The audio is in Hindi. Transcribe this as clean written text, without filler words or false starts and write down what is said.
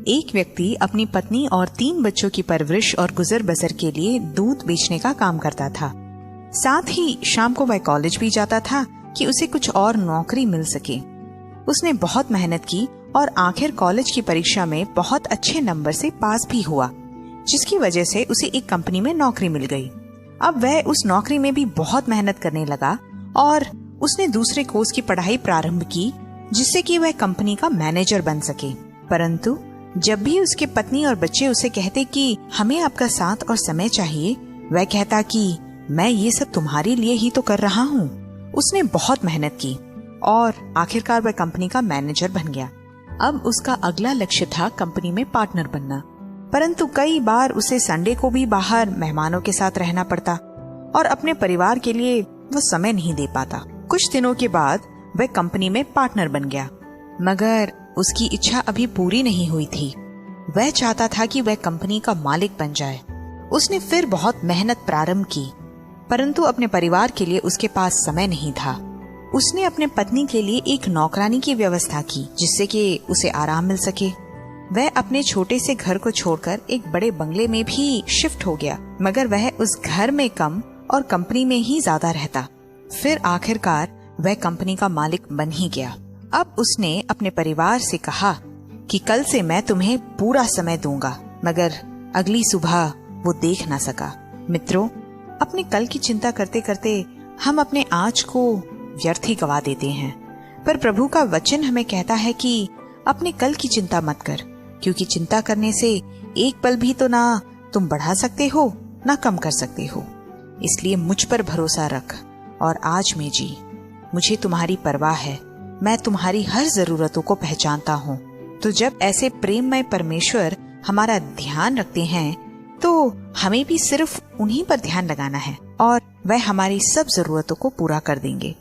एक व्यक्ति अपनी पत्नी और 3 बच्चों की परवरिश और गुजर बसर के लिए दूध बेचने का काम करता था। साथ ही शाम को वह कॉलेज भी जाता था कि उसे कुछ और नौकरी मिल सके। उसने बहुत मेहनत की और आखिर कॉलेज की परीक्षा में बहुत अच्छे नंबर से पास भी हुआ, जिसकी वजह से उसे एक कंपनी में नौकरी मिल गई। अब वह उस नौकरी में भी बहुत मेहनत करने लगा और उसने दूसरे कोर्स की पढ़ाई प्रारंभ की, जिससे कि वह कंपनी का मैनेजर बन सके। परंतु जब भी उसके पत्नी और बच्चे उसे कहते कि हमें आपका साथ और समय चाहिए, वह कहता कि मैं ये सब तुम्हारे लिए ही तो कर रहा हूँ। उसने बहुत मेहनत की और आखिरकार वह कंपनी का मैनेजर बन गया। अब उसका अगला लक्ष्य था कंपनी में पार्टनर बनना, परंतु कई बार उसे संडे को भी बाहर मेहमानों के साथ रहना पड़ता और अपने परिवार के लिए वह समय नहीं दे पाता। कुछ दिनों के बाद वह कंपनी में पार्टनर बन गया, मगर उसकी इच्छा अभी पूरी नहीं हुई थी। वह चाहता था कि वह कंपनी का मालिक बन जाए। उसने फिर बहुत मेहनत प्रारंभ की, परंतु अपने परिवार के लिए उसके पास समय नहीं था। उसने अपने पत्नी के लिए एक नौकरानी की व्यवस्था की, जिससे कि उसे आराम मिल सके। वह अपने छोटे से घर को छोड़कर एक बड़े बंगले में भी शिफ्ट हो गया, मगर वह उस घर में कम और कंपनी में ही ज्यादा रहता। फिर आखिरकार वह कंपनी का मालिक बन ही गया। अब उसने अपने परिवार से कहा कि कल से मैं तुम्हें पूरा समय दूंगा, मगर अगली सुबह वो देख ना सका। मित्रों, अपने कल की चिंता करते करते हम अपने आज को व्यर्थ ही गवा देते हैं, पर प्रभु का वचन हमें कहता है कि अपने कल की चिंता मत कर, क्योंकि चिंता करने से एक पल भी तो ना तुम बढ़ा सकते हो ना कम कर सकते हो। इसलिए मुझ पर भरोसा रख और आज में जी। मुझे तुम्हारी परवाह है, मैं तुम्हारी हर जरूरतों को पहचानता हूँ। तो जब ऐसे प्रेममय परमेश्वर हमारा ध्यान रखते हैं, तो हमें भी सिर्फ उन्हीं पर ध्यान लगाना है और वह हमारी सब जरूरतों को पूरा कर देंगे।